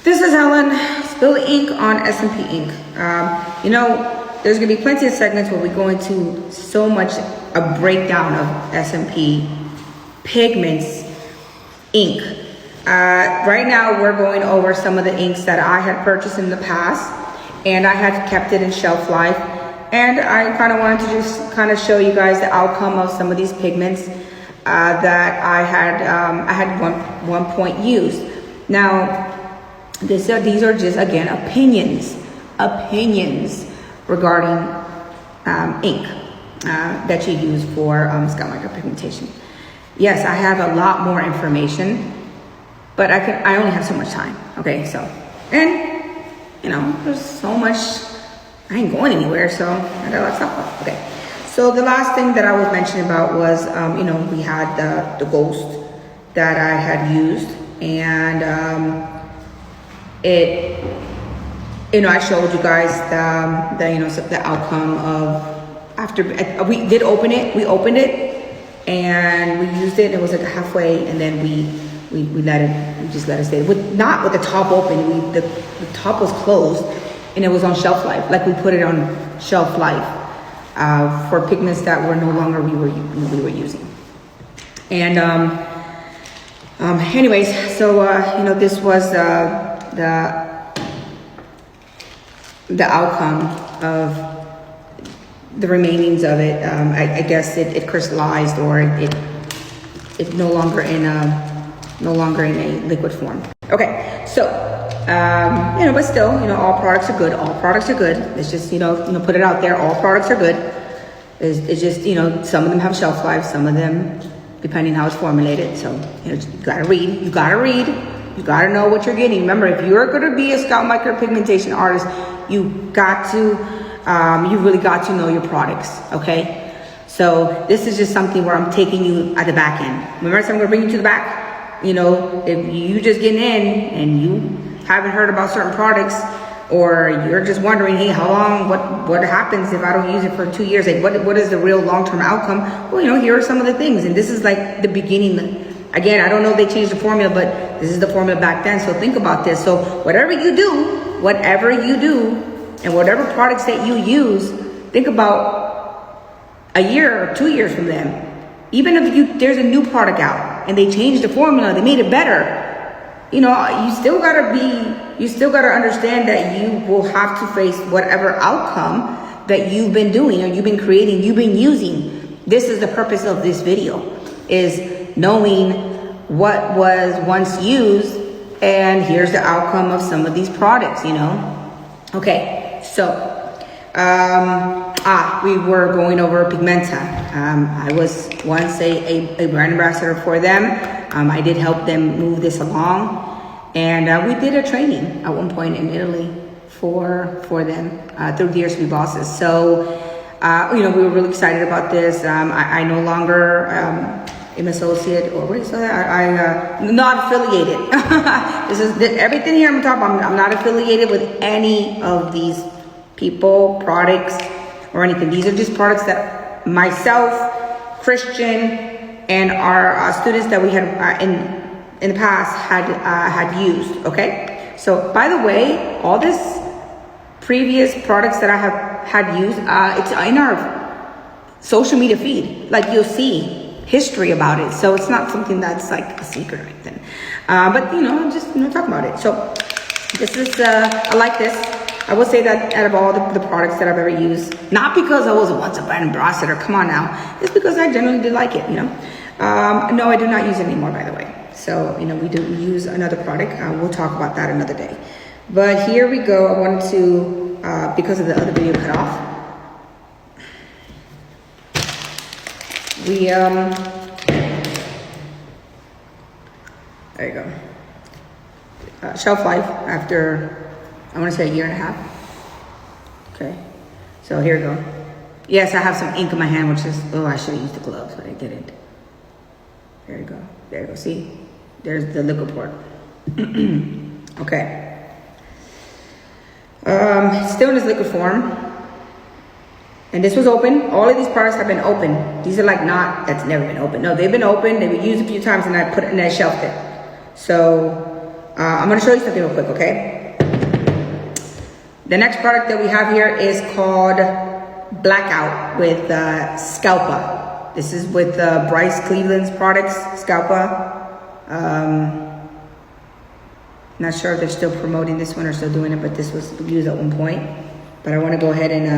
This is Helen, Spill Ink on SMP Ink. You know, there's gonna be plenty of segments where we go into so much a breakdown of SMP Pigments ink. Right now we're going over some of the inks that I had purchased in the past, and I had kept it in shelf life. And I kind of wanted to just kind of show you guys the outcome of some of these pigments that I had one point used. Now, these are just, again, opinions regarding ink that you use for scalp micropigmentation. Yes, I have a lot more information, but I only have so much time. Okay, so, and you know, there's so much, I ain't going anywhere, so I got a lot of stuff. Okay, so the last thing that I was mentioning about was, you know, we had the ghost that I had used, and you know, I showed you guys the you know, the outcome of after we did open it. We opened it and we used it. It was like halfway, and then we let it. We just let it stay not with the top open. The top was closed, and it was on shelf life. Like we put it on shelf life for pigments that were no longer we were using. And anyways, so you know, this was the outcome of the remainings of it. I guess it crystallized, or it no longer in a liquid form. Okay, so you know, but still, you know, all products are good. All products are good. It's just, you know, put it out there. All products are good. It's just, you know, some of them have shelf life. Some of them, depending how it's formulated. So, you know, you gotta read. You gotta read. You gotta know what you're getting. Remember, if you're gonna be a scalp micropigmentation artist, you got to, you really got to know your products, okay? So this is just something where I'm taking you at the back end. Remember, so I'm gonna bring you to the back. You know, if you just getting in and you haven't heard about certain products, or you're just wondering, hey, how long, what happens if I don't use it for 2 years? Like, what is the real long-term outcome? Well, you know, here are some of the things, and this is like the beginning. Again, I don't know if they changed the formula, but this is the formula back then. So think about this. So whatever you do, and whatever products that you use, think about a year or 2 years from them. Even if there's a new product out and they changed the formula, they made it better, you know, you still gotta understand that you will have to face whatever outcome that you've been doing, or you've been creating, you've been using. This is the purpose of this video, is knowing what was once used, and here's the outcome of some of these products, you know. Okay, so we were going over Pigmenta. I was once a brand ambassador for them. I did help them move this along, and we did a training at one point in Italy for them through the DSB bosses. So you know, we were really excited about this. I no longer an associate, or what is that? I'm not affiliated. This is everything here I'm talking about. I'm not affiliated with any of these people, products, or anything. These are just products that myself, Christian, and our students that we had in the past had used. Okay. So by the way, all this previous products that I have had used, it's in our social media feed. Like, you'll see history about it, so it's not something that's like a secret or anything. But you know, just, you know, talk about it. So this is I like this. I will say that out of all the products that I've ever used, not because I was once a brand ambassador, come on now, it's because I generally did like it, you know. No, I do not use it anymore, by the way. So, you know, we do use another product. We'll talk about that another day. But here we go. I wanted to, because of the other video cut off, we, there you go. Shelf life after, I want to say, a year and a half. Okay. So here we go. Yes, I have some ink in my hand, which is, oh, I should have used the gloves, but I didn't. There you go. There you go. See? There's the liquid port. Okay. It's still in this liquid form. And this was open. All of these products have been open. These are like not, that's never been open. No, they've been open. They've been used a few times, and I put it, and I shelved it. So, I'm gonna show you something real quick, okay? The next product that we have here is called Blackout with Scalpa. This is with Bryce Cleveland's products, Scalpa. Not sure if they're still promoting this one or still doing it, but this was used at one point. But I want to go ahead and,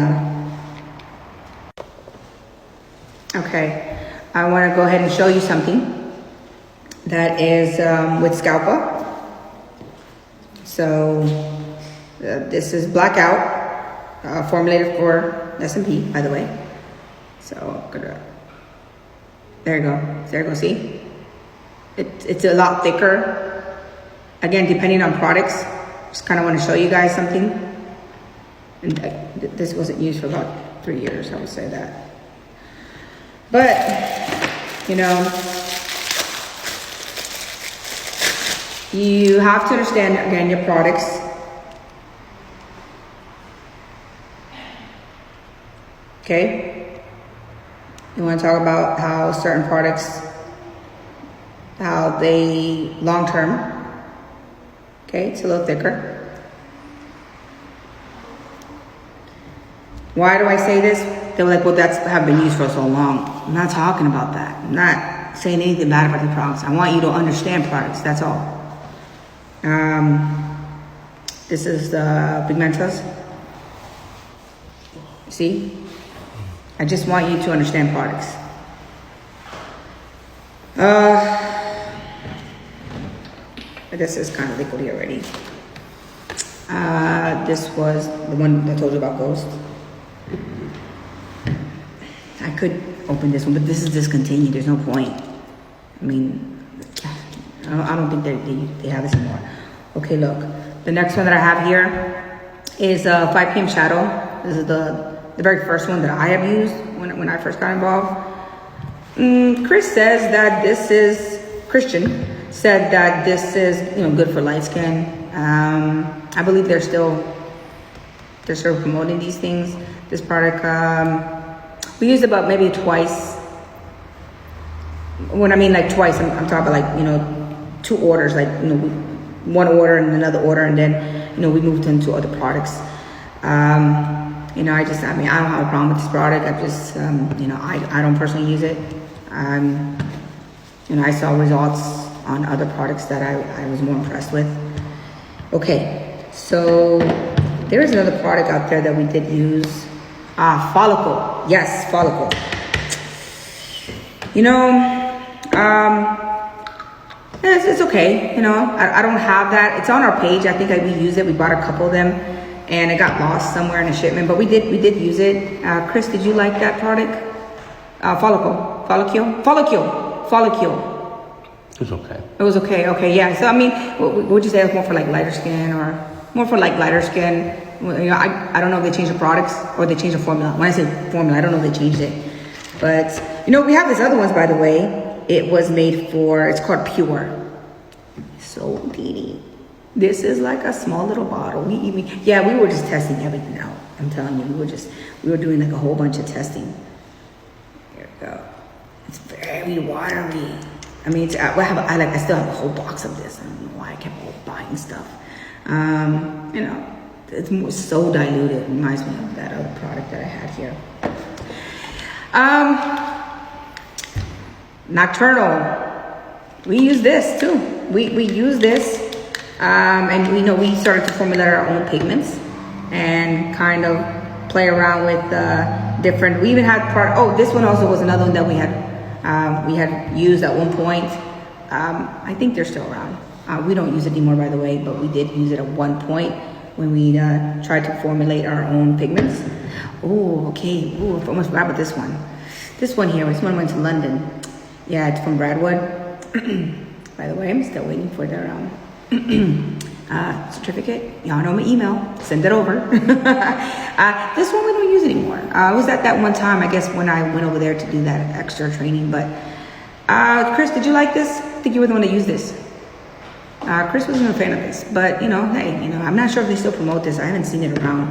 I want to go ahead and show you something that is with Scalpa. So this is Blackout, formulated for SMP, by the way. So there you go, see? It's a lot thicker. Again, depending on products, just kind of want to show you guys something. And this wasn't used for about 3 years, I would say that. But, you know, you have to understand, again, your products. Okay? You want to talk about how certain products, how they long-term. Okay, it's a little thicker. Why do I say this? They were like, well, that's have been used for so long. I'm not talking about that. I'm not saying anything bad about the products. I want you to understand products, that's all. This is the pigmentos. See? I just want you to understand products. This is kind of liquidy already. This was the one I told you about Ghost. I could open this one, but this is discontinued. There's no point. I mean, I don't think they have this anymore. Okay, look. The next one that I have here is 5 PM Shadow. This is the very first one that I have used when I first got involved. Chris says that this is Christian. Said that this is, you know, good for light skin. I believe they're still promoting these things. This product, we used about maybe twice. When I mean like twice, I'm talking about like, you know, 2 orders, like, you know, one order and another order, and then, you know, we moved into other products. You know, I don't have a problem with this product. I just, you know, I don't personally use it. You know, I saw results on other products that I was more impressed with. Okay, so there is another product out there that we did use. Follicle. Yes, Follicle. You know, it's okay. You know, I don't have that. It's on our page. I think we used it. We bought a couple of them, and it got lost somewhere in a shipment. But we did use it. Chris, did you like that product? Follicule. It was okay. It was okay. Okay, yeah. So I mean, would you say it's more for like lighter skin or more for like lighter skin? You know, I don't know if they changed the products or they changed the formula. When I say formula, I don't know if they changed it. But you know, we have these other ones, by the way. It was made for. It's called Pure. So teeny. This is like a small little bottle. We were just testing everything out. I'm telling you, we were doing like a whole bunch of testing. Here we go. It's very watery. I mean, I still have a whole box of this. I don't know why I kept buying stuff. You know, it's so diluted. It reminds me of that other product that I had here. Nocturnal. We use this too. We use this, and we know we started to formulate our own pigments and kind of play around with different. We even had this one also was another one that we had used at one point. I think they're still around. We don't use it anymore, by the way, but we did use it at one point when we tried to formulate our own pigments. Oh, okay. Oh, I almost forgot about this one. This one went to London. Yeah, it's from Bradwood. By the way, I'm still waiting for their certificate. Y'all know my email. Send it over. This one we don't use anymore. It was at that one time, I guess, when I went over there to do that extra training. But Chris, did you like this? I think you were the one that used this. Chris wasn't a fan of this, but you know, hey, you know, I'm not sure if they still promote this. I haven't seen it around.